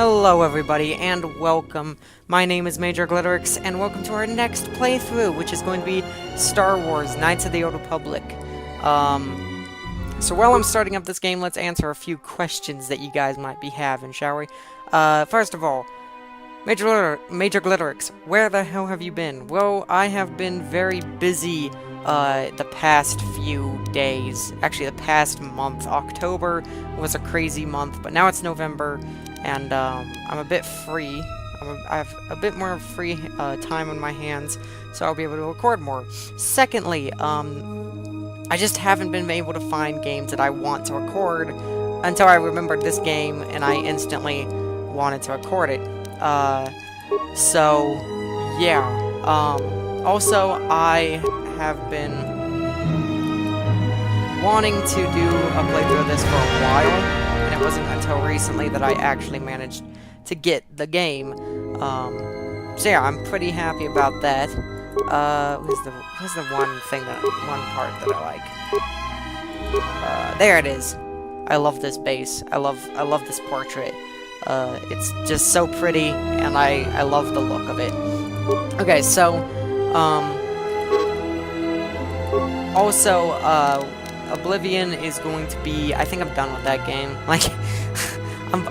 Hello everybody, and welcome. My name is Major Glitterix, and welcome to our next playthrough, which is going to be Star Wars Knights of the Old Republic. So while I'm starting up this game, let's answer a few questions that you guys might be having, shall we? First of all, Major Glitterix, where the hell have you been? Well, I have been very busy, the past few days. Actually, the past month. October was a crazy month, but now it's November, and I'm a bit free. I have a bit more free time on my hands, so I'll be able to record more. Secondly, I just haven't been able to find games that I want to record until I remembered this game, and I instantly wanted to record it. So, yeah. Also, I have been wanting to do a playthrough of this for a while, and it wasn't until recently that I actually managed to get the game. So yeah, I'm pretty happy about that. Where's the one part that I like? There it is. I love this base. I love this portrait. It's just so pretty, and I love the look of it. Okay, so, also, Oblivion is going to be, I think I'm done with that game. Like,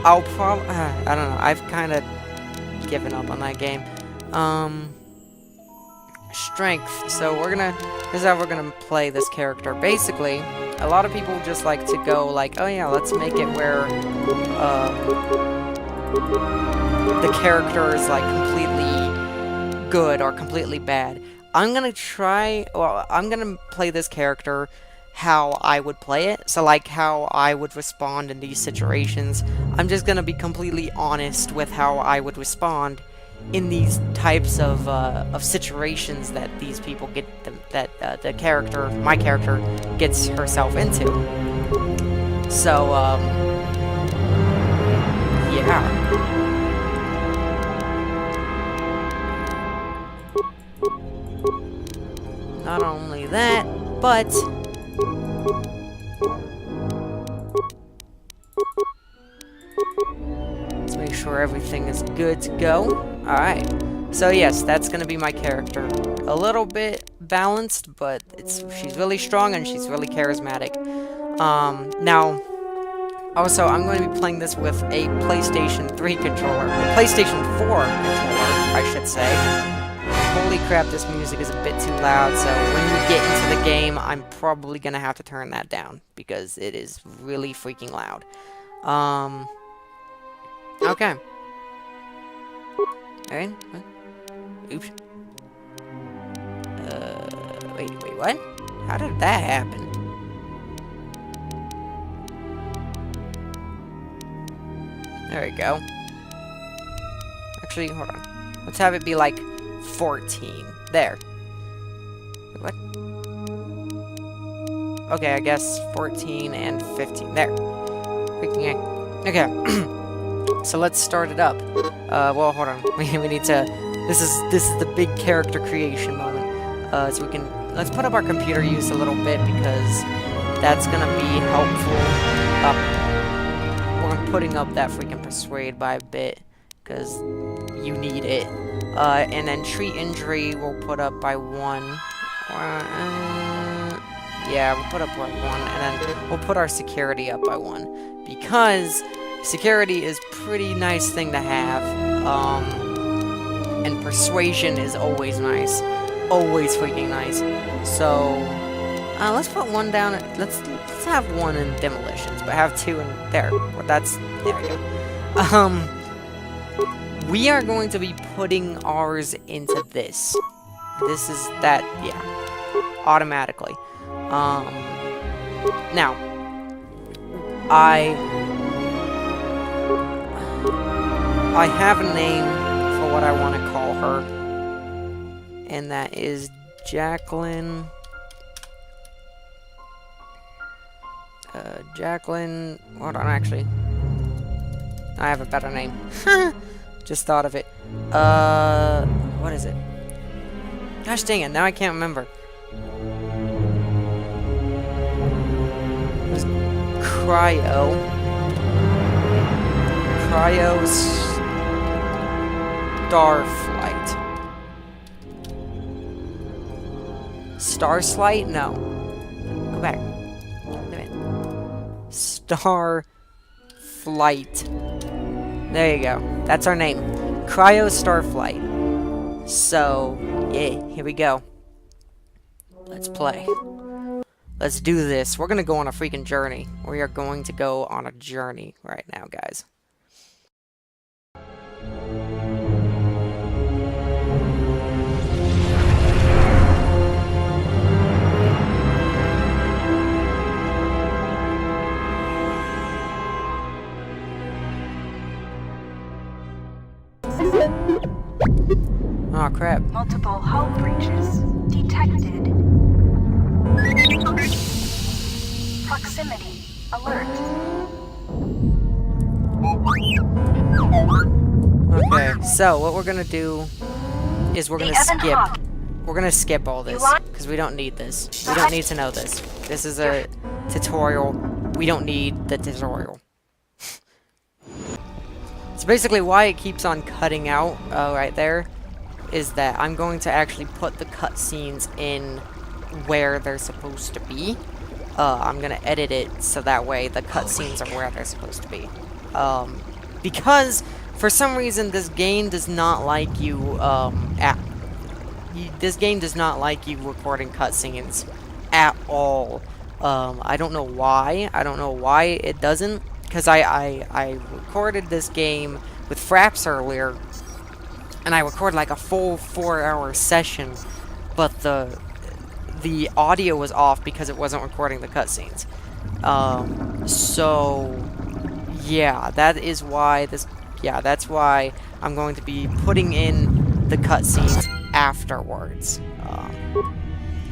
I'll probably, I don't know, I've kind of given up on that game. Strength. So this is how we're gonna play this character. Basically, a lot of people just like to go like, oh yeah, let's make it where, the character is like completely good or completely bad. I'm gonna play this character how I would play it, so like how I would respond in these situations. I'm just gonna be completely honest with how I would respond in these types of situations that these people get my character gets herself into. So yeah. Not only that, but let's make sure everything is good to go. Alright. So yes, that's gonna be my character. A little bit balanced, but she's really strong and she's really charismatic. Now, also, I'm going to be playing this with a PlayStation 3 controller. A PlayStation 4 controller, I should say. Holy crap, this music is a bit too loud, so when we get into the game, I'm probably gonna have to turn that down, because it is really freaking loud. Okay. Alright, oops. Wait, what? How did that happen? There we go. Actually, hold on. Let's have it be like 14. There. What? Okay, I guess 14 and 15. There. Freaking okay. So let's start it up. Well, hold on. We need to. This is the big character creation moment. So let's put up our computer use a little bit, because that's gonna be helpful. We're putting up that freaking persuade by a bit, because you need it. And then treat injury we'll put up by 1. Yeah, we'll put up by 1, and then we'll put our security up by 1, because security is a pretty nice thing to have, and persuasion is always nice. Always freaking nice. So, let's put 1 down. Let's have 1 in demolitions, but have 2 in there. Well, there we go. We are going to be putting ours into this. This is that, yeah, automatically. Now, I have a name for what I want to call her, and that is Jacqueline. Jacqueline. Hold on, actually, I have a better name. Just thought of it. What is it? Gosh dang it, now I can't remember. It was Cryo. Cryo's Starflight. Starflight? No. Go back. Wait a minute. Starflight. There you go. That's our name. Cryo Starflight. So, yeah, here we go. Let's play. Let's do this. We're gonna go on a freaking journey. We are going to go on a journey right now, guys. Oh crap. Multiple hull breaches detected. Proximity alert. Okay, so what we're gonna do is we're gonna skip. We're gonna skip all this because we don't need this. We don't need to know this. This is a tutorial. We don't need the tutorial. So basically why it keeps on cutting out right there is that I'm going to actually put the cutscenes in where they're supposed to be. I'm going to edit it so that way the cutscenes are where they're supposed to be. Because for some reason this game does not like you this game does not like you recording cutscenes at all. I don't know why. I don't know why it doesn't. Because I recorded this game with Fraps earlier, and I recorded like a full 4-hour session, but the audio was off because it wasn't recording the cutscenes. So yeah, that is why this. Yeah, that's why I'm going to be putting in the cutscenes afterwards,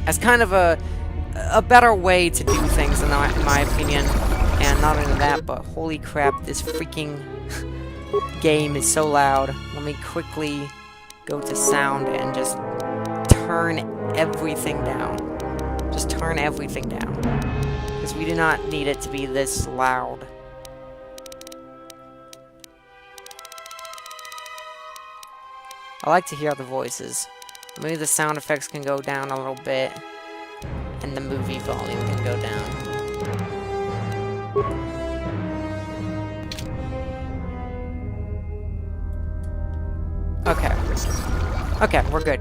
as kind of a better way to do things, in my opinion. And not only that, but holy crap, this freaking game is so loud. Let me quickly go to sound and just turn everything down. Just turn everything down. Because we do not need it to be this loud. I like to hear the voices. Maybe the sound effects can go down a little bit. And the movie volume can go down. Okay. Okay, we're good.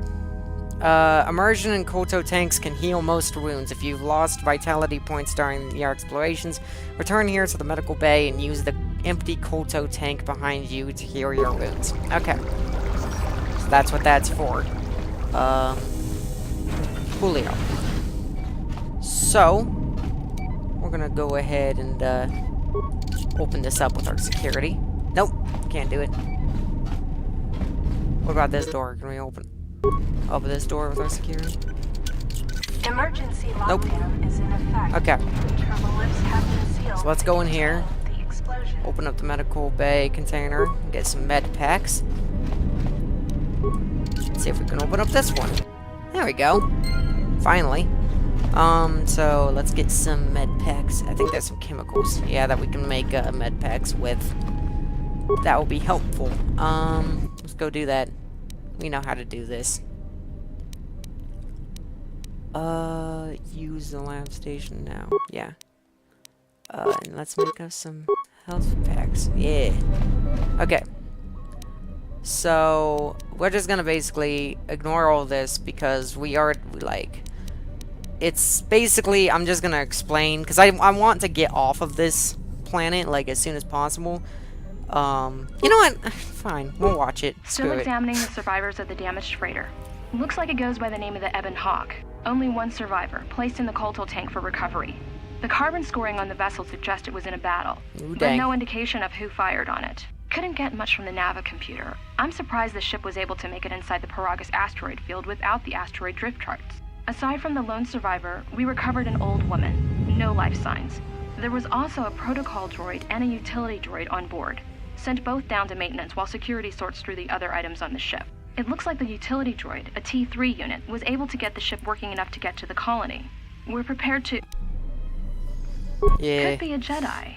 Immersion in KOTOR tanks can heal most wounds. If you've lost vitality points during your explorations, return here to the medical bay and use the empty KOTOR tank behind you to heal your wounds. Okay. So that's what that's for. Coolio. So, we're gonna go ahead and, open this up with our security. Nope, can't do it. What about this door? Can we open this door with our security? Emergency lockdown is in effect. Okay. Turbo lifts have been sealed. So let's go in here. The explosion. Open up the medical bay container. Get some med packs. Let's see if we can open up this one. There we go. Finally. So let's get some med packs. I think there's some chemicals. Yeah, that we can make med packs with. That will be helpful. Let's go do that. We know how to do this. Use the lab station now. Yeah. And let's make us some health packs. Yeah. Okay. So, we're just gonna basically ignore all this because we are, like... It's basically, I'm just gonna explain, because I want to get off of this planet, like, as soon as possible. You know what? Fine, we'll watch it. Still examining the survivors of the damaged freighter. Looks like it goes by the name of the Ebon Hawk. Only one survivor, placed in the KOTOR tank for recovery. The carbon scoring on the vessel suggests it was in a battle, but no indication of who fired on it. Couldn't get much from the Nava computer. I'm surprised the ship was able to make it inside the Paragus asteroid field without the asteroid drift charts. Aside from the lone survivor, we recovered an old woman. No life signs. There was also a protocol droid and a utility droid on board. Sent both down to maintenance while security sorts through the other items on the ship. It looks like the utility droid, a T3 unit, was able to get the ship working enough to get to the colony. We're prepared to... Yeah. Could be a Jedi.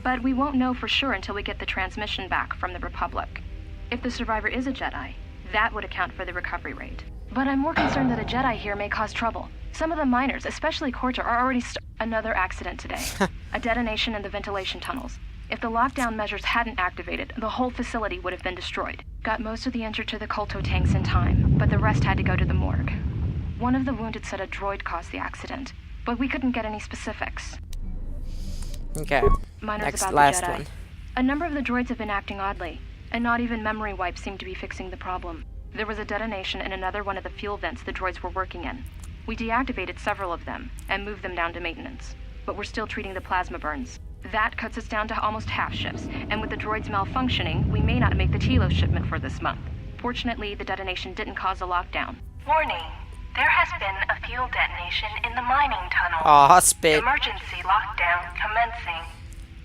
But we won't know for sure until we get the transmission back from the Republic. If the survivor is a Jedi, That would account for the recovery rate. But I'm more concerned that a Jedi here may cause trouble. Some of the miners, especially KOTOR, are already another accident today. A detonation in the ventilation tunnels. If the lockdown measures hadn't activated, the whole facility would have been destroyed. Got most of the injured to the KOTOR tanks in time, but the rest had to go to the morgue. One of the wounded said a droid caused the accident, but we couldn't get any specifics. Okay. Miners about Last the Jedi. one. A number of the droids have been acting oddly, and not even memory wipes seem to be fixing the problem. There was a detonation in another one of the fuel vents the droids were working in. We deactivated several of them and moved them down to maintenance, but we're still treating the plasma burns. That cuts us down to almost half shifts, and with the droids malfunctioning, we may not make the Tilo shipment for this month. Fortunately, the detonation didn't cause a lockdown. Warning. There has been a fuel detonation in the mining tunnel. Aw, spit. Emergency lockdown commencing.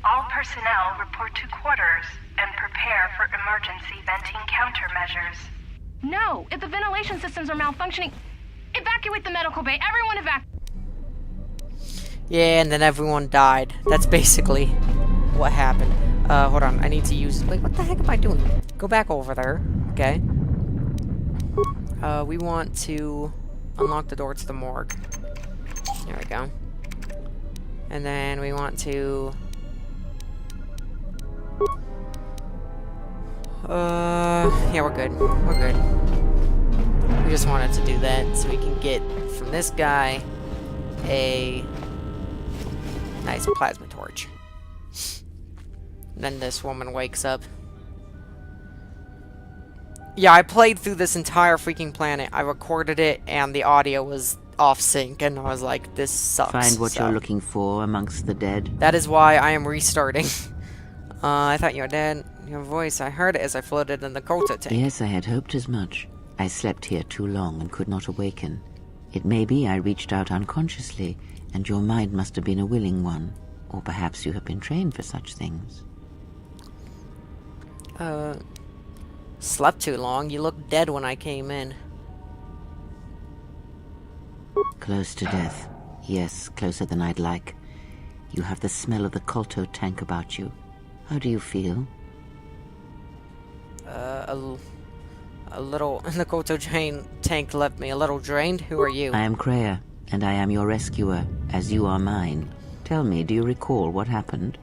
All personnel report to quarters and prepare for emergency venting countermeasures. No! If the ventilation systems are malfunctioning, evacuate the medical bay! Everyone evacuate! Yeah, and then everyone died. That's basically what happened. Hold on. I need to use... Wait, what the heck am I doing? Go back over there. Okay. We want to unlock the door to the morgue. There we go. And then we want to... yeah, we're good. We're good. We just wanted to do that so we can get from this guy a nice plasma torch. And then this woman wakes up. Yeah, I played through this entire freaking planet. I recorded it, and the audio was off sync, and I was like, this sucks. Find what you're looking for amongst the dead. That is why I am restarting. I thought you were dead. Your voice, I heard it as I floated in the KOTOR tank. Yes, I had hoped as much. I slept here too long and could not awaken. It may be I reached out unconsciously, and your mind must have been a willing one. Or perhaps you have been trained for such things. Slept too long. You looked dead when I came in. Close to death. Yes, closer than I'd like. You have the smell of the KOTOR tank about you. How do you feel? A little... The KOTOR tank left me a little drained. Who are you? I am Cryo, and I am your rescuer, as you are mine. Tell me, do you recall what happened?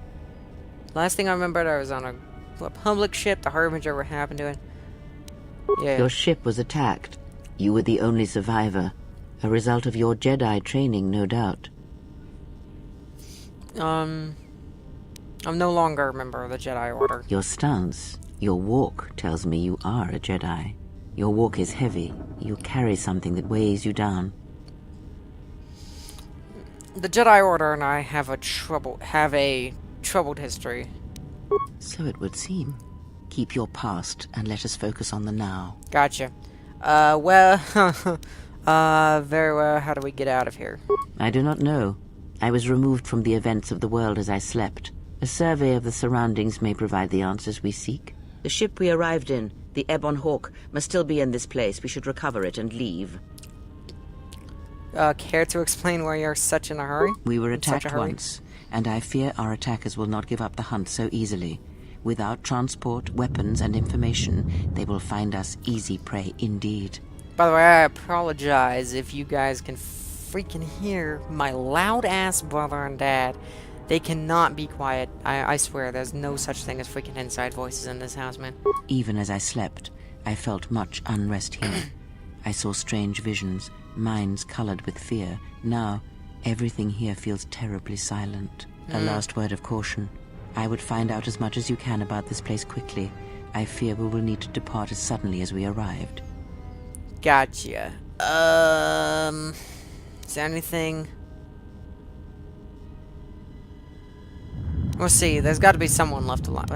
Last thing I remembered, I was on a public ship. The Harbinger, what happened to it? Yeah. Your ship was attacked. You were the only survivor. A result of your Jedi training, no doubt. I'm no longer a member of the Jedi Order. Your stance, your walk tells me you are a Jedi. Your walk is heavy. You carry something that weighs you down. The Jedi Order and I have a troubled history. So it would seem. Keep your past and let us focus on the now. Gotcha. Well, very well. How do we get out of here? I do not know. I was removed from the events of the world as I slept. A survey of the surroundings may provide the answers we seek. The ship we arrived in, the Ebon Hawk, must still be in this place. We should recover it and leave. Care to explain why you're such in a hurry? We were attacked once, and I fear our attackers will not give up the hunt so easily. Without transport, weapons, and information, they will find us easy prey indeed. By the way, I apologize if you guys can freaking hear my loud-ass brother and dad. They cannot be quiet. I swear, there's no such thing as freaking inside voices in this house, man. Even as I slept, I felt much unrest here. I saw strange visions, minds colored with fear. Now, everything here feels terribly silent. A last word of caution. I would find out as much as you can about this place quickly. I fear we will need to depart as suddenly as we arrived. Gotcha. Is there anything? We'll see. There's got to be someone left alive.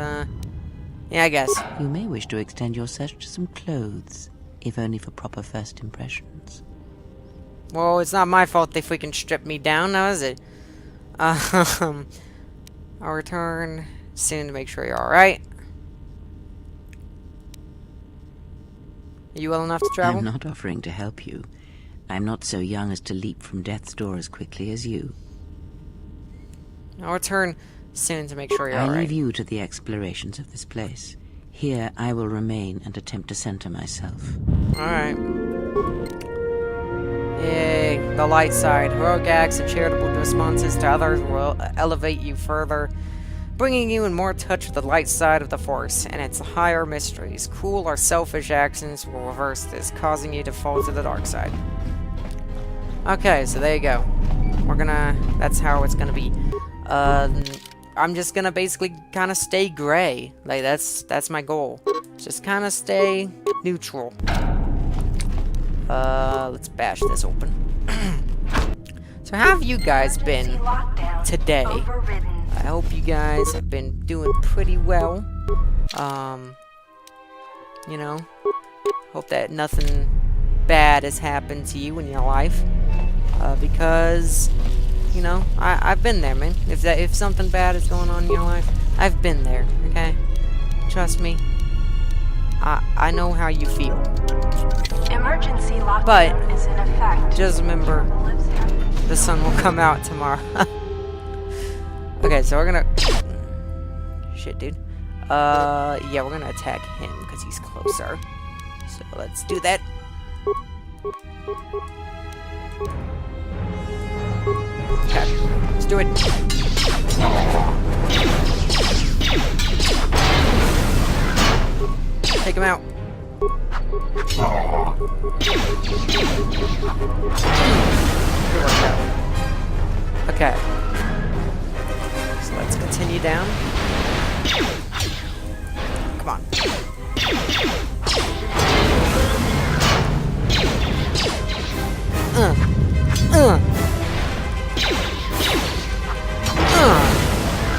Yeah, I guess. You may wish to extend your search to some clothes, if only for proper first impressions. Well, it's not my fault they freaking stripped me down, now is it? I'll return soon to make sure you're alright. Are you well enough to travel? I'm not offering to help you. I'm not so young as to leap from death's door as quickly as you. I'll return soon to make sure you're I alright. leave you to the explorations of this place. Here I will remain and attempt to center myself. Alright. Yay, the light side. Heroic acts and charitable responses to others will elevate you further, bringing you in more touch with the light side of the Force and its higher mysteries. Cruel or selfish actions will reverse this, causing you to fall to the dark side. Okay, so there you go. That's how it's gonna be. I'm just gonna basically kind of stay gray. Like, that's my goal. Just kind of stay neutral. Let's bash this open. So how have you guys been today? I hope you guys have been doing pretty well. You know, hope that nothing bad has happened to you in your life. Because, you know, I've been there, man. If something bad is going on in your life, I've been there, okay? Trust me. I know how you feel. Emergency lockdown But is in effect. just remember, the sun will come out tomorrow. Okay, so we're gonna... Shit, dude. Yeah, we're gonna attack him because he's closer. So let's do that. Okay, let's do it. Take him out. Okay. So let's continue down. Come on.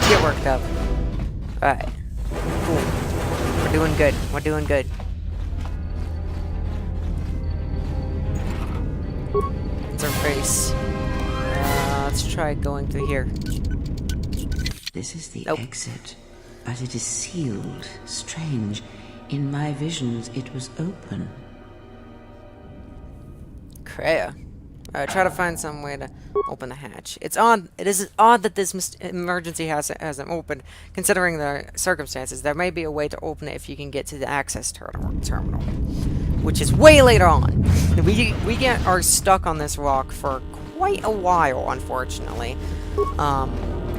Get worked up. Alright. Cool. We're doing good. We're doing good. Interface. Let's try going through here. This is the Nope. exit, but it is sealed. Strange. In my visions, it was open. Cryo. Try to find some way to open the hatch. It is odd that this emergency hasn't opened, considering the circumstances. There may be a way to open it if you can get to the access terminal, which is way later on. We are stuck on this rock for quite a while, unfortunately.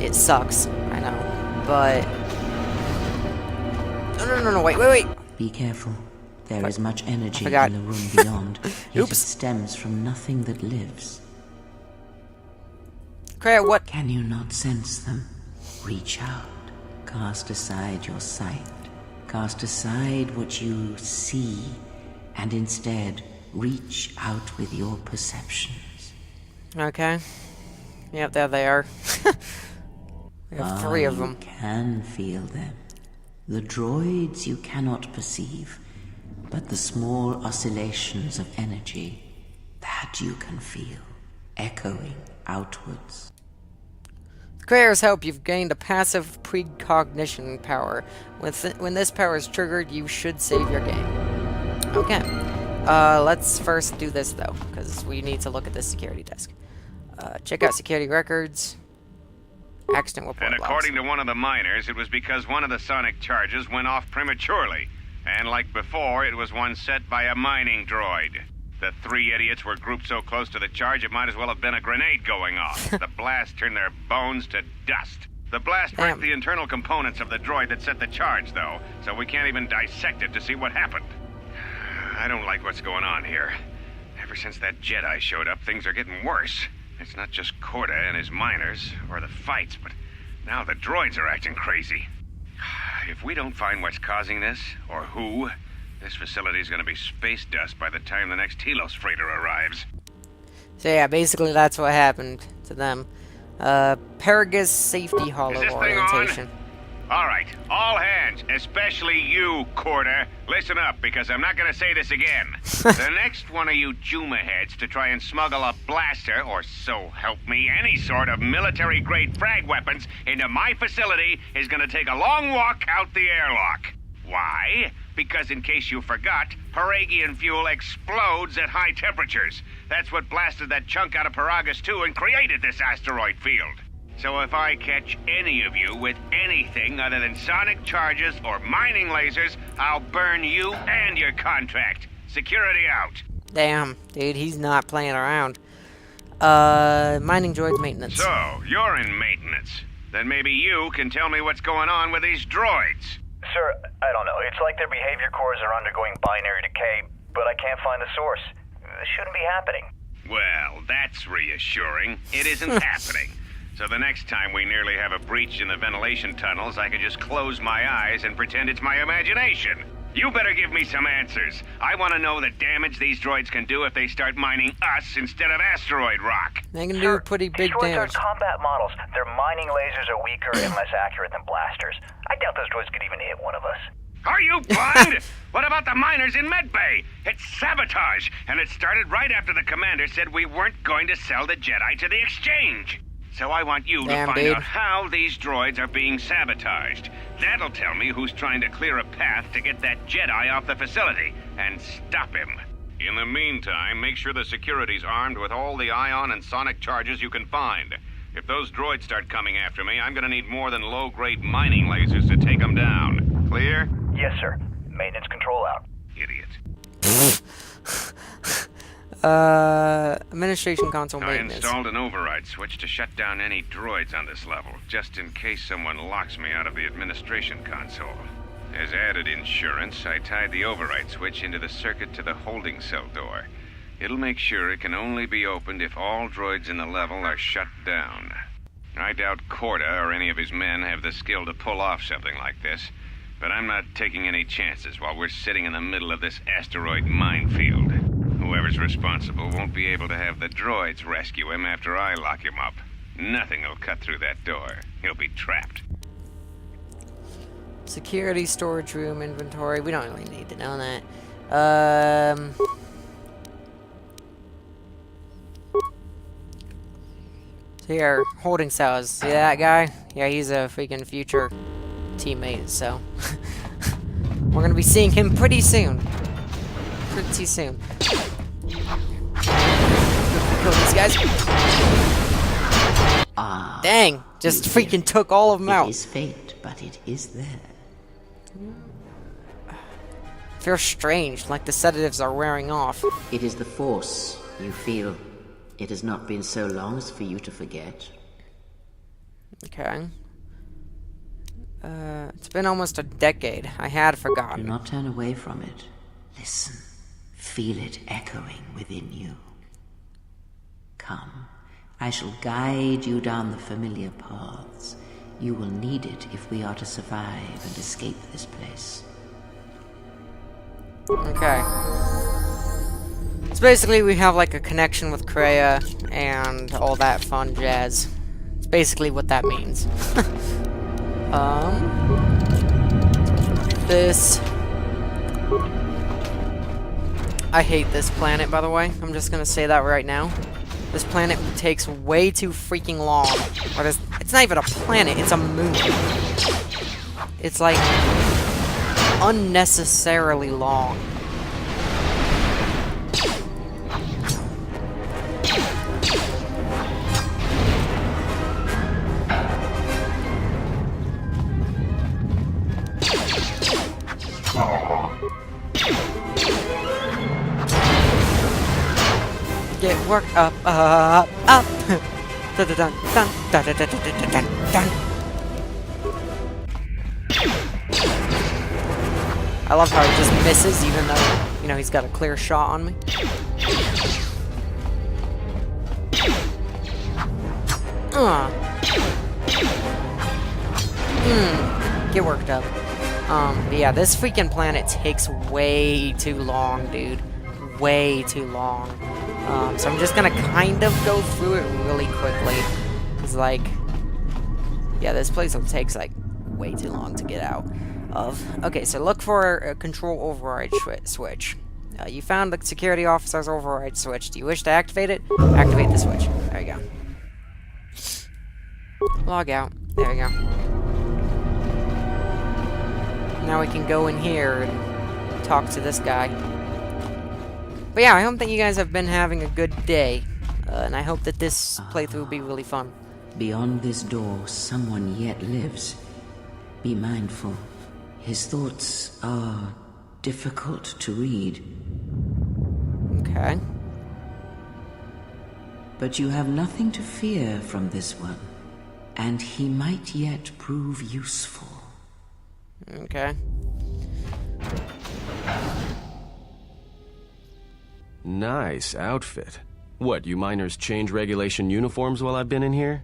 It sucks, I know, but no, wait. Be careful. There is much energy forgot. in the room beyond. Yet Oops. it stems from nothing that lives. Cryo, what? Can you not sense them? Reach out. Cast aside your sight. Cast aside what you see. And instead, reach out with your perceptions. Okay. Yep, there they are. We have 3 of them. You can feel them. The droids you cannot perceive, but the small oscillations of energy, that you can feel, echoing outwards. With Cryo's help, you've gained a passive precognition power. When this power is triggered, you should save your game. Okay. Let's first do this, though, because we need to look at this security desk. Check out security records. Accident report And logs. according to one of the miners, it was because one of the sonic charges went off prematurely. And like before, it was one set by a mining droid. The 3 idiots were grouped so close to the charge, it might as well have been a grenade going off. The blast turned their bones to dust. The blast Damn. wrecked the internal components of the droid that set the charge, though, so we can't even dissect it to see what happened. I don't like what's going on here. Ever since that Jedi showed up, things are getting worse. It's not just Korta and his miners, or the fights, but now the droids are acting crazy. If we don't find what's causing this, or who, this facility's gonna be space dust by the time the next Telos freighter arrives. So yeah, basically that's what happened to them. Paragus Safety Hollow Is this thing on? orientation. Alright, all hands, especially you, Korta. Listen up, because I'm not gonna say this again. The next one of you Juma heads to try and smuggle a blaster, or so help me, any sort of military-grade frag weapons into my facility is gonna take a long walk out the airlock. Why? Because in case you forgot, Paragian fuel explodes at high temperatures. That's what blasted that chunk out of Paragus 2 and created this asteroid field. So if I catch any of you with anything other than sonic charges or mining lasers, I'll burn you and your contract. Security out. Damn, dude, he's not playing around. Mining droids maintenance. So, you're in maintenance. Then maybe you can tell me what's going on with these droids. Sir, I don't know. It's like their behavior cores are undergoing binary decay, but I can't find the source. This shouldn't be happening. Well, that's reassuring. It isn't happening. So the next time we nearly have a breach in the ventilation tunnels, I can just close my eyes and pretend it's my imagination. You better give me some answers. I want to know the damage these droids can do if they start mining us instead of asteroid rock. They can do pretty big droids damage. are combat models. Their mining lasers are weaker and less accurate than blasters. I doubt those droids could even hit one of us. Are you blind? What about the miners in Medbay? It's sabotage, and it started right after the commander said we weren't going to sell the Jedi to the exchange. So I want you to find out how these droids are being sabotaged. That'll tell me who's trying to clear a path to get that Jedi off the facility and stop him. In the meantime, make sure the security's armed with all the ion and sonic charges you can find. If those droids start coming after me, I'm gonna need more than low-grade mining lasers to take them down. Clear? Yes, sir. Maintenance control out. Idiot. Administration console I maintenance. installed an override switch to shut down any droids on this level, just in case someone locks me out of the administration console. As added insurance, I tied the override switch into the circuit to the holding cell door. It'll make sure it can only be opened if all droids in the level are shut down. I doubt Korda or any of his men have the skill to pull off something like this, but I'm not taking any chances while we're sitting in the middle of this asteroid minefield. Whoever's responsible won't be able to have the droids rescue him after I lock him up. Nothing will cut through that door. He'll be trapped. Security, storage room, inventory. We don't really need to know that. So here, holding cells. See that guy? Yeah, he's a freaking future teammate, so we're gonna be seeing him pretty soon. Pretty soon. Kill these guys. Ah. Dang! Just freaking took all of them out. It is fate, but it is there. Feels strange, like the sedatives are wearing off. It is the Force, you feel. It has not been so long as for you to forget. Okay. It's been almost a decade. I had Do forgotten. not turn away from it. Listen. Feel it echoing within you. Come. I shall guide you down the familiar paths. You will need it if we are to survive and escape this place. Okay. So basically we have like a connection with Cryo and all that fun jazz. It's basically what that means. This... I hate this planet, by the way. I'm just gonna say that right now. This planet takes way too freaking long. Or it's not even a planet, it's a moon. It's like unnecessarily long. Get worked up, up. Dun dun dun dun dun dun dun dun dun dun. I love how he just misses, even though, you know, he's got a clear shot on me. Get worked up. But yeah, this freaking planet takes way too long, dude. Way too long. So I'm just gonna kind of go through it really quickly. Cause like, yeah, this place takes like way too long to get out of. Okay, so look for a control override switch. You found the security officer's override switch. Do you wish to activate it? Activate the switch. There you go. Log out. There you go. Now we can go in here and talk to this guy. But yeah, I hope that you guys have been having a good day. And I hope that this playthrough will be really fun. Beyond this door, someone yet lives. Be mindful. His thoughts are difficult to read. Okay. But you have nothing to fear from this one, and he might yet prove useful. Okay. Nice outfit. What, you miners change regulation uniforms while I've been in here?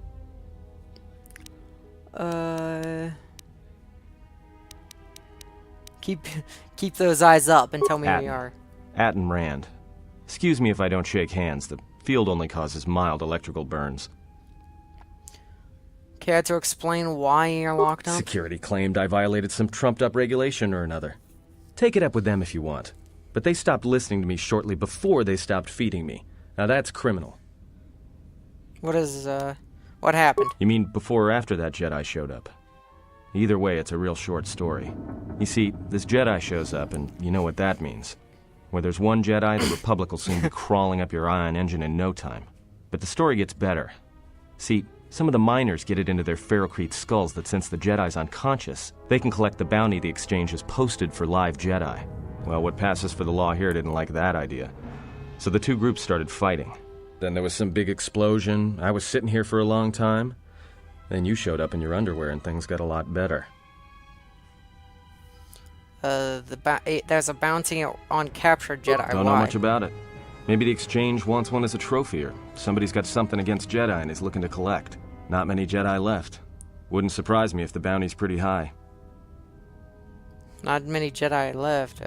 Keep those eyes up and tell me who Atten. you are. Atten Rand. Excuse me if I don't shake hands. The field only causes mild electrical burns. Care to explain why you're locked up? Security claimed I violated some trumped-up regulation or another. Take it up with them if you want. But they stopped listening to me shortly before they stopped feeding me. Now that's criminal. What happened? You mean before or after that Jedi showed up? Either way, it's a real short story. You see, this Jedi shows up, and you know what that means. Where there's one Jedi, the Republic will soon be crawling up your ion engine in no time. But the story gets better. See, some of the miners get it into their ferrocrete skulls that since the Jedi's unconscious, they can collect the bounty the exchange has posted for live Jedi. Well, what passes for the law here didn't like that idea. So the two groups started fighting. Then there was some big explosion. I was sitting here for a long time. Then you showed up in your underwear and things got a lot better. There's a bounty on captured Jedi. Don't know Why? much about it. Maybe the exchange wants one as a trophy, or somebody's got something against Jedi and is looking to collect. Not many Jedi left. Wouldn't surprise me if the bounty's pretty high. Not many Jedi left.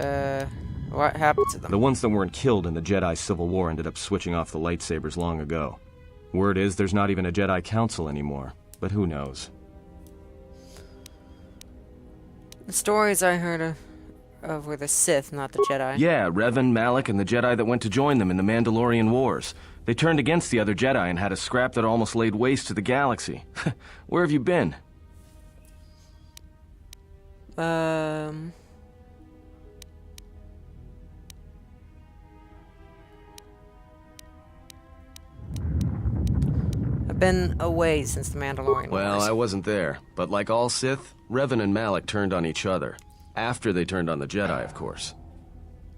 What happened to them? The ones that weren't killed in the Jedi Civil War ended up switching off the lightsabers long ago. Word is there's not even a Jedi Council anymore, but who knows? The stories I heard of were the Sith, not the Jedi. Yeah, Revan, Malak, and the Jedi that went to join them in the Mandalorian Wars. They turned against the other Jedi and had a scrap that almost laid waste to the galaxy. Where have you been? I've been away since the Mandalorian Well, Wars. I wasn't there, but like all Sith, Revan and Malak turned on each other. After they turned on the Jedi, of course.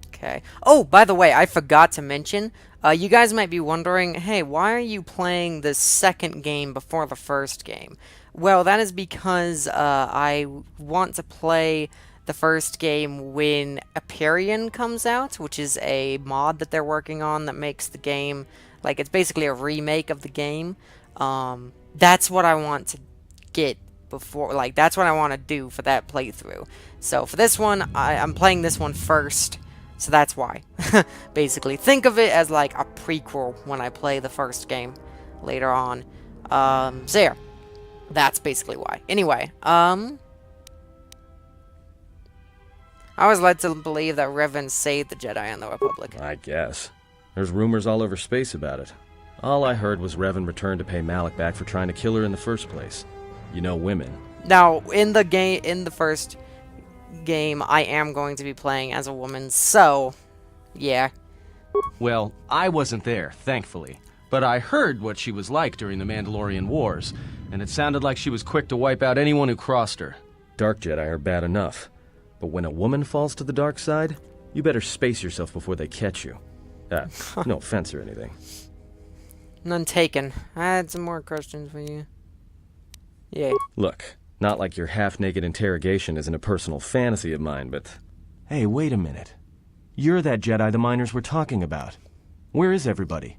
Okay. Oh, by the way, I forgot to mention, you guys might be wondering, hey, why are you playing the second game before the first game? Well, that is because I want to play the first game when Aperion comes out, which is a mod that they're working on that makes the game, like, it's basically a remake of the game. That's what I want to get before, like, that's what I want to do for that playthrough. So for this one, I'm playing this one first, so that's why. Basically, think of it as like a prequel when I play the first game later on. So yeah, that's basically why. Anyway, I was led to believe that Revan saved the Jedi and the Republic. I guess. There's rumors all over space about it. All I heard was Revan returned to pay Malak back for trying to kill her in the first place. You know women. Now, in the first game, I am going to be playing as a woman, so yeah. Well, I wasn't there, thankfully. But I heard what she was like during the Mandalorian Wars, and it sounded like she was quick to wipe out anyone who crossed her. Dark Jedi are bad enough. But when a woman falls to the dark side, you better space yourself before they catch you. No offense or anything. None taken. I had some more questions for you. Yay. Look, not like your half-naked interrogation isn't a personal fantasy of mine, but... Hey, wait a minute. You're that Jedi the miners were talking about. Where is everybody?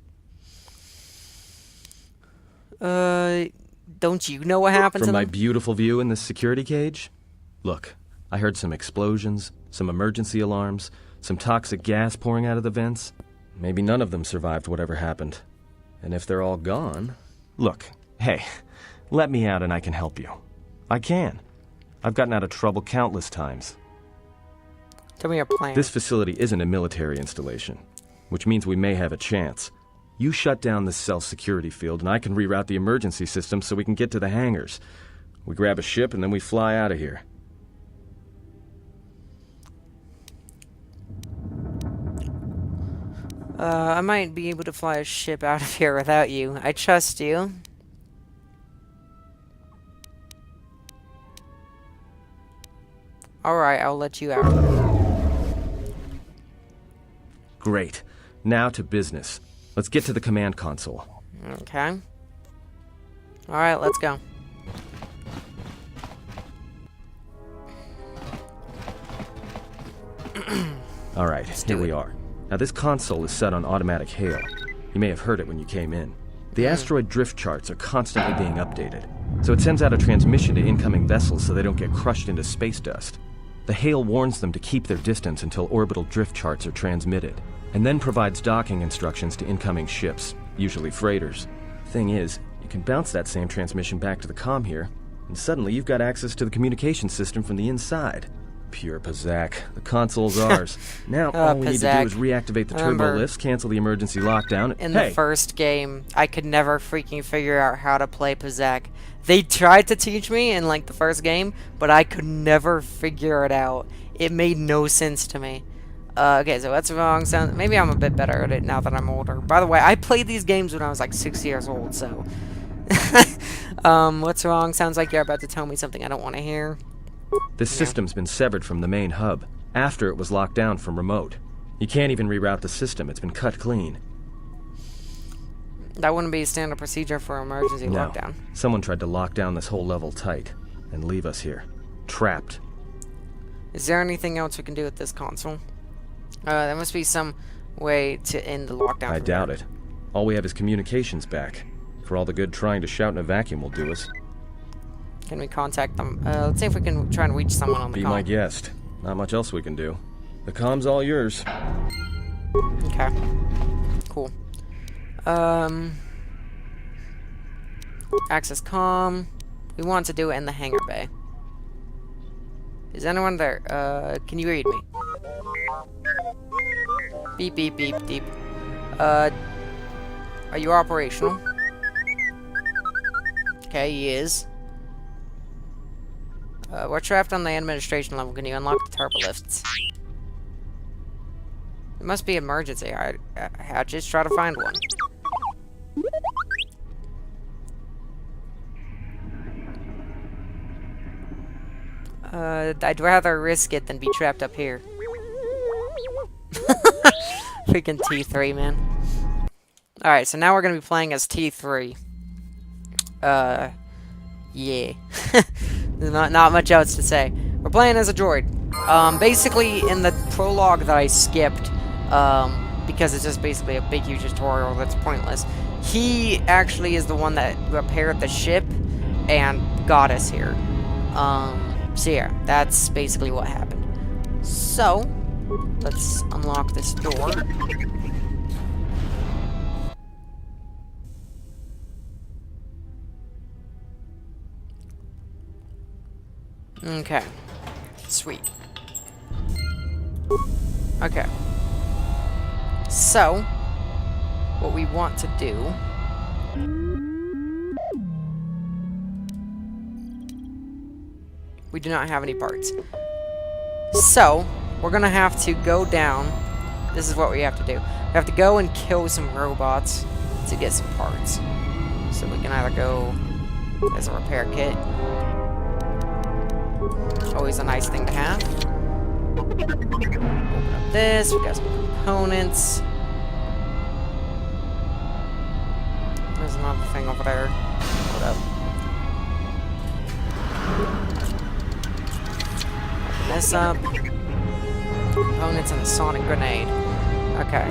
Don't you know what happened to From my them? beautiful view in this security cage? Look, I heard some explosions, some emergency alarms, some toxic gas pouring out of the vents. Maybe none of them survived whatever happened. And if they're all gone... Look, hey, let me out and I can help you. I can. I've gotten out of trouble countless times. Tell me your plan. This facility isn't a military installation, which means we may have a chance. You shut down this cell security field and I can reroute the emergency system so we can get to the hangars. We grab a ship and then we fly out of here. I might be able to fly a ship out of here without you. I trust you. Alright, I'll let you out. Great. Now to business. Let's get to the command console. Okay. Alright, let's go. Alright, here we are. Now this console is set on automatic hail. You may have heard it when you came in. The asteroid drift charts are constantly being updated, so it sends out a transmission to incoming vessels so they don't get crushed into space dust. The hail warns them to keep their distance until orbital drift charts are transmitted, and then provides docking instructions to incoming ships, usually freighters. Thing is, you can bounce that same transmission back to the comm here, and suddenly you've got access to the communication system from the inside. Pure Pazak. The console's ours. Now, all we need to do is reactivate the turbo lifts, cancel the emergency lockdown. In the first game, I could never freaking figure out how to play Pazak. They tried to teach me in, like, the first game, but I could never figure it out. It made no sense to me. Okay, so what's wrong? Maybe I'm a bit better at it now that I'm older. By the way, I played these games when I was, like, 6 years old, so... what's wrong? Sounds like you're about to tell me something I don't want to hear. This system's been severed from the main hub, after it was locked down from remote. You can't even reroute the system, it's been cut clean. That wouldn't be a standard procedure for emergency lockdown. Someone tried to lock down this whole level tight, and leave us here. Trapped. Is there anything else we can do with this console? There must be some way to end the lockdown. I doubt it. All we have is communications back. For all the good trying to shout in a vacuum will do us. Can we contact them? Let's see if we can try and reach someone on the comm. Be my guest. Not much else we can do. The comm's all yours. Okay. Cool. Access comm. We want to do it in the hangar bay. Is anyone there? Can you read me? Beep, beep, beep, beep. Are you operational? Okay, he is. We're trapped on the administration level. Can you unlock the turbo lifts? It must be emergency hatches. Try to find one. I'd rather risk it than be trapped up here. Freaking T3, man. Alright, so now we're gonna be playing as T3. Yeah. There's not much else to say. We're playing as a droid. Basically, in the prologue that I skipped, because it's just basically a big, huge tutorial that's pointless, he actually is the one that repaired the ship and got us here. So yeah, that's basically what happened. So, let's unlock this door. Okay. Sweet. Okay. So, what we want to do... We do not have any parts. So, we're gonna have to go down. This is what we have to do. We have to go and kill some robots to get some parts. So we can either go as a repair kit. Always a nice thing to have. Open up this. We got some components. There's another thing over there. Hold up. Open this up. Components and a sonic grenade. Okay.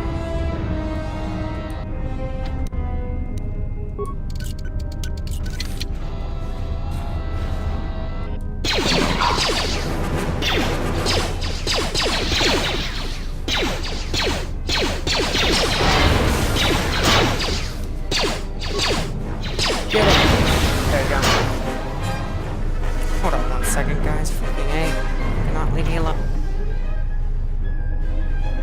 Hold on 1 second, guys. Freaking A. Cannot leave me alone.